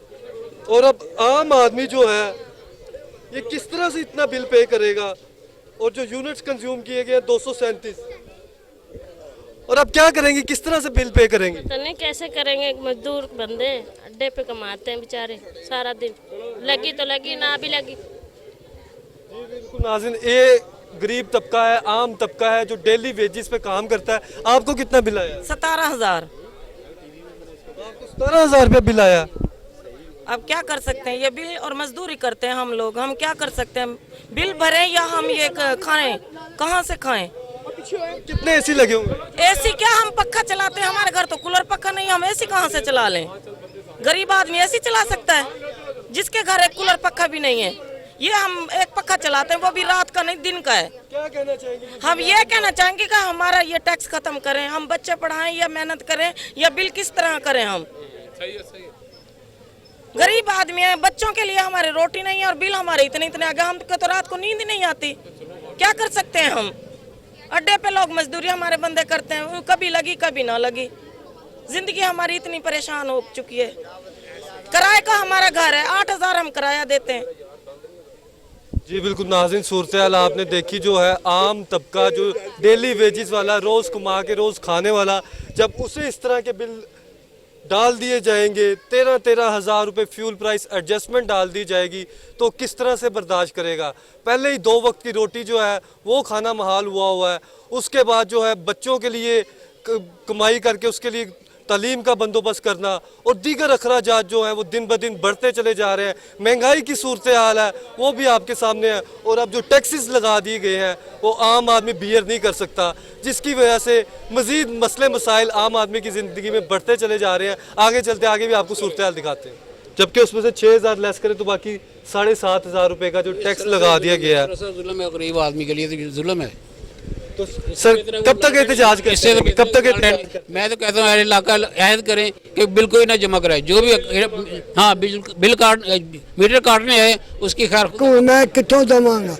Speaker 1: और अब आम आदमी जो है ये किस तरह से इतना बिल पे करेगा? और जो यूनिट्स कंज्यूम किए गए 237, और अब क्या करेंगे, किस तरह से बिल पे करेंगे?
Speaker 12: पता नहीं कैसे करेंगे, मजदूर बंदे अड्डे पे कमाते हैं बेचारे सारा दिन, लगी तो लगी, ना भी लगी।
Speaker 1: बिल्कुल नाज़रीन, ये गरीब तबका है, आम तबका है जो डेली वेजेस पे काम करता है। आपको कितना बिल आया?
Speaker 4: 17,000।
Speaker 1: आपको 17,000 रुपया बिल आया।
Speaker 4: अब क्या कर सकते हैं, ये बिल और मजदूरी करते हैं हम लोग, हम क्या कर सकते हैं? बिल भरें या हम ये खाएं, कहाँ से खाएं?
Speaker 1: कितने एसी लगे होंगे?
Speaker 4: एसी क्या, हम पक्का चलाते हैं, हमारे घर तो कूलर पक्का नहीं, हम एसी कहाँ से चला लें? गरीब आदमी एसी चला सकता है, जिसके घर एक कूलर पक्का भी नहीं है। ये हम एक पक्का चलाते हैं, वो भी रात का नहीं दिन का है।
Speaker 1: क्या कहना चाहेंगे?
Speaker 4: हम ये कहना चाहेंगे कि हमारा ये टैक्स खत्म करें, हम बच्चे पढ़ाएं या मेहनत करें या बिल किस तरह करें? हम गरीब आदमी है, बच्चों के लिए हमारे रोटी नहीं है और बिल हमारे इतने इतने आ गए, हम तो रात को नींद नहीं आती। क्या कर सकते हैं हम? अड्डे पे लोग मजदूरी हमारे बंदे करते हैं, कभी लगी कभी ना लगी। जिंदगी हमारी इतनी परेशान हो चुकी है। किराए का हमारा घर है, 8,000 हम किराया देते हैं।
Speaker 1: जी बिल्कुल नाज़रीन, सूरत हाल आपने देखी जो है, आम तबका जो डेली वेजेस वाला, रोज़ कमा के रोज़ खाने वाला, जब उसे इस तरह के बिल डाल दिए जाएंगे, 13,000 रुपये फ्यूल प्राइस एडजस्टमेंट डाल दी जाएगी, तो किस तरह से बर्दाश्त करेगा? पहले ही 2 वक्त की रोटी जो है वो खाना महाल हुआ है, उसके बाद जो है बच्चों के लिए कमाई करके उसके लिए तालीम का बंदोबस्त करना, और दीगर अखराजात जो हैं वो दिन ब दिन बढ़ते चले जा रहे हैं। महंगाई की सूरत हाल है वो भी आपके सामने है, और अब जो टैक्सेस लगा दिए गए हैं वो आम आदमी बियर नहीं कर सकता, जिसकी वजह से मज़ीद मसले मसाइल आम आदमी की ज़िंदगी में बढ़ते चले जा रहे हैं। आगे चलते आगे भी आपको सूरत हाल दिखाते हैं। जबकि उसमें से 6,000 लेस करें तो बाकी 7,500 रुपये का जो टैक्स लगा दिया गया है,
Speaker 7: जुल्म है, गरीब आदमी के लिए तो जुल्म है।
Speaker 1: तो सर कब तक एहतजाज करें? कब तक?
Speaker 7: मैं तो कहता हूँ इलाका ऐद करें कि बिल कोई ना जमा कराए, जो भी हाँ बिल काट मीटर काटने हैं उसकी खैर।
Speaker 2: मैं कितों दवांगा,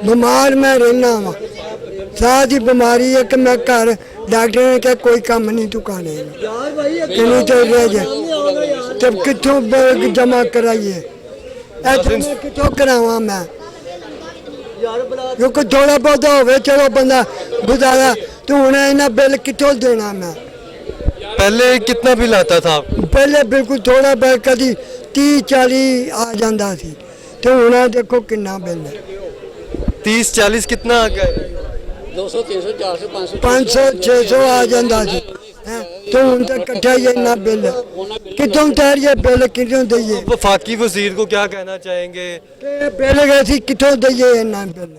Speaker 2: बीमार मैं रहना वा, साह की बीमारी है कि मैं घर डॉक्टर ने कहा कोई काम नहीं तू करने चल रह जाए, तब कितों जमा कराइए, कितों करावा मैं? क्योंकि थोड़ा बहुत हो चलो बंदा गुजारा, तो उन्हें इन्हें बिल कितों देना मैं?
Speaker 1: पहले कितना बिल आता था?
Speaker 2: पहले बिल्कुल थोड़ा बिल कभी 30-40 आ जाता सी, तो उन्हें देखो कितना बिल है।
Speaker 1: 30-40 कितना आ गया?
Speaker 7: 200 300 400 500
Speaker 2: 500 600 आ जाता सी, तो उनका इकट्ठा ये ना बिल कितों तैयार बिल कितों दइए?
Speaker 1: वफाकी वजीर को क्या कहना चाहेंगे?
Speaker 2: बिल गए कितों दइए ना बिल?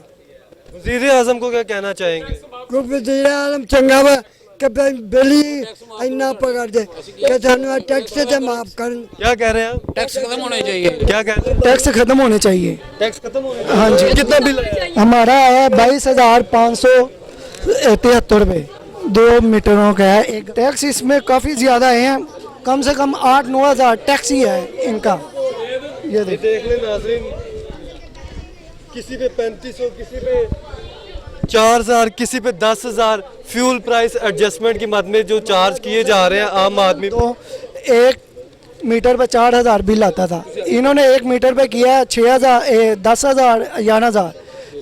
Speaker 1: वजीर आजम को क्या कहना चाहेंगे?
Speaker 2: वजीर आजम चंगा वा कि बिल ही इन्ना पकड़ दे कि थानू टैक्स से माफ कर।
Speaker 1: क्या कह रहे हैं आप?
Speaker 7: टैक्स खत्म होने चाहिए।
Speaker 1: क्या कह रहे हैं?
Speaker 2: टैक्स खत्म होने चाहिए।
Speaker 1: टैक्स खत्म होने?
Speaker 2: हाँ जी।
Speaker 1: कितना बिल है?
Speaker 2: हमारा है 22,573 रुपये 2 मीटरों का है एक। टैक्स इसमें काफ़ी ज़्यादा है, कम से कम 8-9 हज़ार टैक्स ही है इनका। ये
Speaker 1: देख लें नाज़रीन, किसी पे 3500, किसी पे 4,000, किसी पे 10,000 फ्यूल प्राइस एडजस्टमेंट की मद में जो चार्ज किए जा रहे हैं आम आदमी।
Speaker 2: तो 1 मीटर पे 4,000 बिल आता था, इन्होंने 1 मीटर पे किया 6,000 10,000 11,000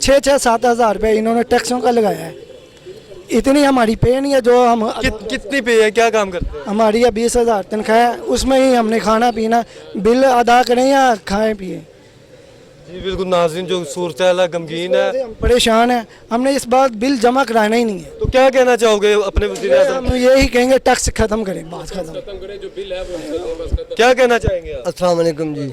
Speaker 2: 6-7 रुपये इन्होंने टैक्सों का लगाया है। इतनी हमारी पे नहीं है जो हम
Speaker 1: कितनी पे है? क्या काम करते हैं?
Speaker 2: हमारी है 20,000 तनख्वाह है, उसमें ही हमने खाना पीना बिल अदा करें या खाएं पिए।
Speaker 1: जी बिल्कुल नाज़रीन, जो सूरत हाल गमगीन है,
Speaker 2: हम परेशान हैं, हमने इस बार बिल जमा कराना ही नहीं है।
Speaker 1: तो क्या कहना चाहोगे अपने वज़ीर आज़म?
Speaker 2: हम यही कहेंगे टैक्स खत्म करें, बात खत्म।
Speaker 1: क्या कहना चाहेंगे आप?
Speaker 9: अस्सलाम वालेकुम जी।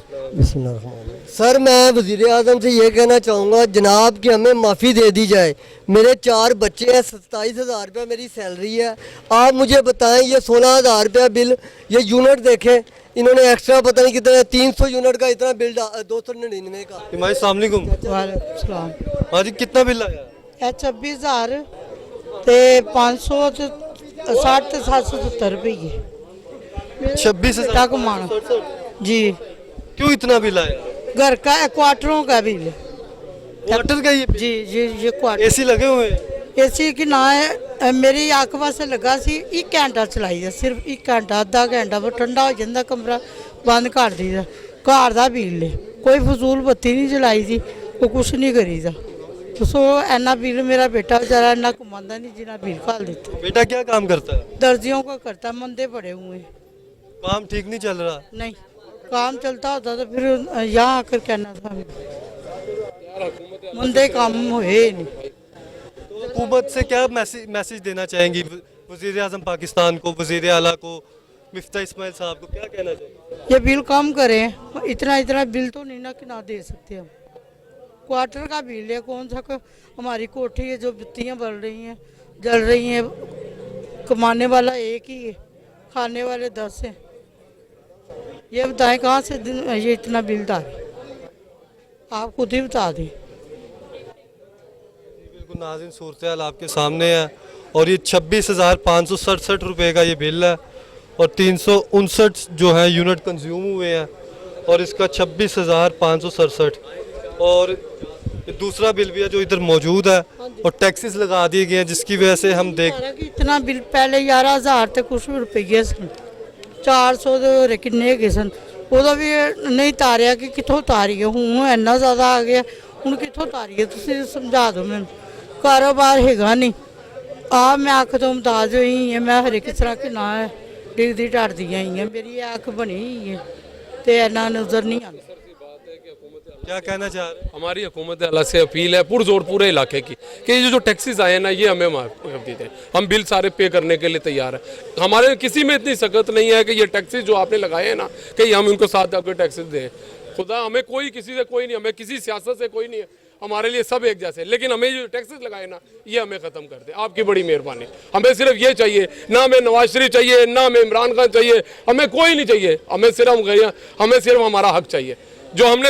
Speaker 9: सर मैं वज़ीर आज़म से ये कहना चाहूँगा जनाब कि हमें माफ़ी दे दी जाए। मेरे 4 बच्चे हैं, 27,000 रुपये मेरी सैलरी है। आप मुझे बताएं ये 16,000 रुपया बिल, ये यूनिट देखें, इन्होंने एक्स्ट्रा पता नहीं कितना 300 यूनिट का इतना बिल 299 का।
Speaker 1: हिमायत अस्सलाम वालेकुम। हाँ जी, कितना बिल आया?
Speaker 2: 26,000 500 60 770 रुपये
Speaker 1: 26,000
Speaker 2: कमाना जी।
Speaker 1: क्यों इतना बिल आया?
Speaker 2: घर का क्वार्टरों का बिल,
Speaker 1: क्वार्टर का ये
Speaker 2: जी जी ये क्वार्टर।
Speaker 1: एसी लगे हुए हैं?
Speaker 2: एसी की ना है मेरी अख पास लगा सी, 1 घंटा चलाई है, सिर्फ 1 घंटा आधा घंटा वो ठंडा हो जाता कमरा, बंद कर दी घर का बिल है। ਕੋਈ ਫਜ਼ੂਲ ਬੱਤੀ ਨਹੀਂ ਜਲਾਈ ਜੀ, ਉਹ ਕੁਛ ਨਹੀਂ ਕਰੀਦਾ। ਸੋ ਇੰਨਾ ਬਿੱਲ ਮੇਰਾ बेटा बेचारा ਇੰਨਾ कमाता नहीं जितना बिल खाल देता।
Speaker 1: बेटा क्या काम करता है?
Speaker 2: दर्जियों का करता, मंदे पड़े हुए हैं।
Speaker 1: काम ठीक नहीं चल रहा?
Speaker 2: नहीं, काम चलता होता तो फिर यहाँ आकर कहना था, मंदे काम हुए नहीं।
Speaker 1: तो हुकूमत से क्या मैसेज देना चाहेंगी? वज़ीर आज़म पाकिस्तान को, वज़ीर आला को, मिफ्ता इस्माइल साहब को क्या कहना चाहेंगे?
Speaker 2: ये बिल कम करें, इतना बिल तो नहीं ना दे सकते हम। क्वार्टर का बिल है, कौन सा हमारी कोठी है जो बत्तियाँ जल रही हैं, कमाने वाला एक ही है, खाने वाले 10 हैं। ये बताएं कहाँ से ये इतना बिल था, आप खुद ही बता दें।
Speaker 1: बिल्कुल नाज़रीन, सूरत-ए-हाल आपके सामने है और ये 26,567 रुपये का ये बिल है और 359 जो है यूनिट कंज्यूम हुए हैं और इसका 26,567। और दूसरा बिल भी है जो इधर मौजूद है और टैक्सेस लगा दिए गए हैं, जिसकी वजह से हम देख
Speaker 2: इतना बिल पहले 11,000 ਤੇ ਕੁਛ ਰੁਪਏ ਸਨ, 400 ਦੇ ਕਿੰਨੇ ਗਏ ਸਨ, ਉਹਦਾ ਵੀ ਨਹੀਂ ਤਾਰਿਆ ਕਿ ਕਿੱਥੋਂ ਤਾਰੀਏ। ਹੁਣ ਇੰਨਾ ਜ਼ਿਆਦਾ ਆ ਗਿਆ, ਹੁਣ ਕਿੱਥੋਂ ਤਾਰੀਏ? ਤੁਸੀਂ ਸਮਝਾ ਦਿਓ ਮੈਨੂੰ। ਕਾਰੋਬਾਰ ਹੈਗਾ ਨਹੀਂ, ਆ ਮੈਂ ਅੱਖ ਤੋਂ ਮੁਤਾਜ ਹੋਈ ਹਾਂ, ਮੈਂ ਹਰੇ ਕਿਸ ਤਰ੍ਹਾਂ ਕਿ ਨਾ ਡਿੱਗਦੀ ਢੜਦੀ ਆਈ ਹਾਂ, ਮੇਰੀ ਅੱਖ ਬਣੀ ਹੋਈ ਹੈ ਤੇ ਇੰਨਾ ਨਜ਼ਰ नहीं आता।
Speaker 1: क्या कहना चाह रहे हैं?
Speaker 8: हमारी हुकूमत अल्लाह से अपील है पुरजोर पूरे इलाके की कि ये जो टैक्सेस आए हैं ना, ये हमें माफ दीजिए। हम बिल सारे पे करने के लिए तैयार है। हमारे किसी में इतनी सख्त नहीं है कि ये टैक्सेस जो आपने लगाए हैं ना, कि हम इनको साथ आपके टैक्सेस दें। खुदा हमें कोई किसी से कोई नहीं, हमें किसी सियासत से कोई नहीं है, हमारे लिए सब एक जैसे। लेकिन हमें जो टैक्सेस लगाए ना, ये हमें ख़त्म कर दे, आपकी बड़ी मेहरबानी। हमें सिर्फ ये चाहिए, ना हमें नवाज शरीफ चाहिए, ना हमें इमरान खान चाहिए, हमें कोई नहीं चाहिए। हमें सिर्फ हमारा हक चाहिए। जो हमने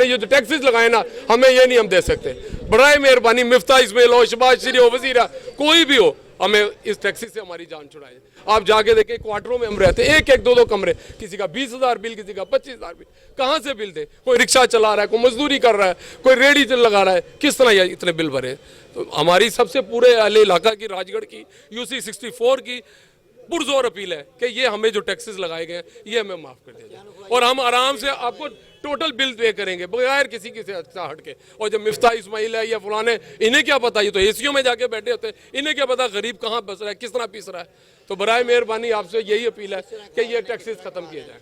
Speaker 8: ये जो टैक्सेस लगाए ना, हमें ये नहीं हम दे सकते। बड़ाए मेहरबानी, मिफ्ता इस्माइल हो, शहबाज शरीफ हो, वज़ीर कोई भी हो, हमें इस टैक्सी से हमारी जान छुड़ाए। आप जाके देखें, क्वार्टरों में हम रहते हैं, एक 2 कमरे, किसी का 20,000 बिल, किसी का 25,000 बिल। कहाँ से बिल दे? कोई रिक्शा चला रहा है, कोई मजदूरी कर रहा है, कोई रेडी लगा रहा है, किस तरह ये इतने बिल भरे? तो हमारी सबसे पूरे अहले इलाका की, राजगढ़ की, UC 64 की पुरजोर अपील है कि ये हमें जो टैक्सेस लगाए गए हैं, ये हमें माफ़ कर दिया जाए और हम आराम से आपको टोटल बिल पे करेंगे बगैर किसी से हट के। और जब मिफ्ता इस्माइल है या फलाने, इन्हें क्या पता, ये तो एसीओ में जाके बैठे होते हैं, इन्हें क्या पता गरीब कहाँ बस रहा है, किस तरह पीस रहा है। तो बराए मेहरबानी आपसे यही अपील है कि ये टैक्सेस ख़त्म किए जाएँ।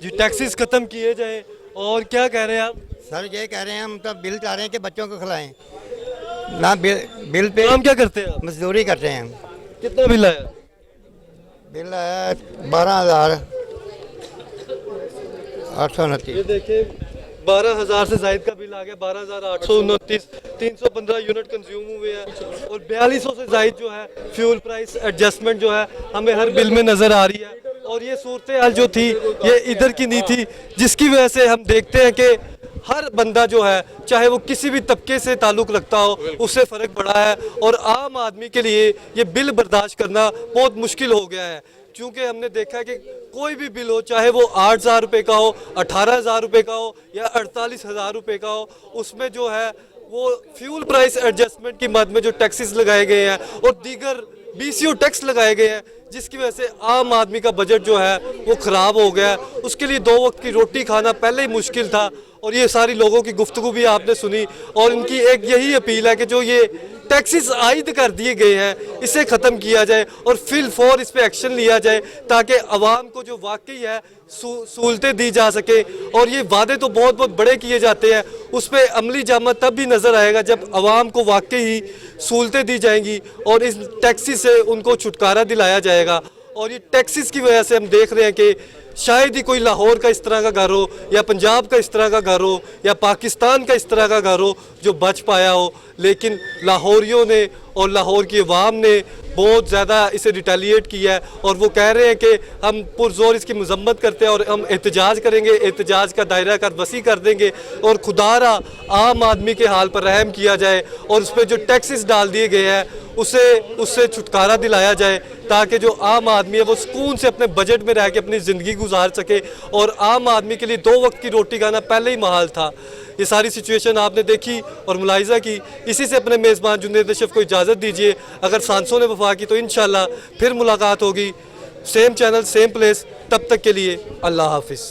Speaker 1: जी, टैक्सेस ख़त्म किए जाएँ। और क्या कह रहे हैं आप?
Speaker 11: सर ये कह रहे हैं, हम तो बिल चाह रहे हैं कि बच्चों को खिलाएं ना। बिल पे
Speaker 1: काम क्या करते हैं आप?
Speaker 11: मजदूरी करते हैं।
Speaker 1: कितना बिल आया?
Speaker 11: बिल आया 12,829।
Speaker 1: ये देखिए, 12,000 से जायद का बिल आ गया, 12,829। 315 यूनिट कंज्यूम हुए हैं और 4200 से जायद जो है फ्यूल प्राइस एडजस्टमेंट जो है हमें हर बिल में नज़र आ रही है। और ये सूरत हाल जो थी, ये इधर की नहीं थी, जिसकी वजह से हम देखते हैं कि हर बंदा जो है, चाहे वो किसी भी तबके से ताल्लुक़ रखता हो, उससे फ़र्क पड़ा है और आम आदमी के लिए ये बिल बर्दाश्त करना बहुत मुश्किल हो गया है। क्योंकि हमने देखा है कि कोई भी बिल हो, चाहे वो 8,000 रुपये का हो, 18,000 रुपये का हो या 48,000 रुपये का हो, उसमें जो है वो फ्यूल प्राइस एडजस्टमेंट की मद में जो टैक्सेस लगाए गए हैं और दीगर BCO टैक्स लगाए गए हैं, जिसकी वजह से आम आदमी का बजट जो है वो ख़राब हो गया है। उसके लिए 2 वक्त की रोटी खाना पहले ही मुश्किल था और ये सारी लोगों की गुफ्तगू भी आपने सुनी और इनकी एक यही अपील है कि जो ये टैक्सेस आयद कर दिए गए हैं, इसे ख़त्म किया जाए और फिल फौर इस पर एक्शन लिया जाए ताकि अवाम को जो वाकई है सहूलतें दी जा सके। और ये वादे तो बहुत बहुत बड़े किए जाते हैं, उस पर अमली जामा तब भी नज़र आएगा जब अवाम को वाकई ही सहूलतें दी जाएंगी और इस टैक्सी से उनको छुटकारा दिलाया जाएगा। और ये टैक्सेस की वजह से हम देख रहे हैं कि शायद ही कोई लाहौर का इस तरह का घर हो या पंजाब का इस तरह का घर हो या पाकिस्तान का इस तरह का घर हो जो बच पाया हो, लेकिन लाहौरियों ने और लाहौर की अवाम ने बहुत ज़्यादा इसे रिटेलिएट किया है और वो कह रहे हैं कि हम पुरजोर इसकी मजम्मत करते हैं और हम एहतजाज करेंगे, एहतजाज का दायरा कर वसी कर देंगे और खुदारा आम आदमी के हाल पर रहम किया जाए और उस पर जो टैक्सेस डाल दिए गए हैं उससे छुटकारा दिलाया जाए ताकि जो आम आदमी है वो सुकून से अपने बजट में रह के अपनी ज़िंदगी गुजार सके। और आम आदमी के लिए 2 वक्त की रोटी खाना पहले ही महाल था। ये सारी सिचुएशन आपने देखी और मुलाहिजा की। इसी से अपने मेज़बान जुनैद अशरफ को इजाज़त दीजिए। अगर सांसों ने वफा की तो इंशाल्लाह फिर मुलाकात होगी। सेम चैनल सेम प्लेस, तब तक के लिए अल्लाह हाफिज़।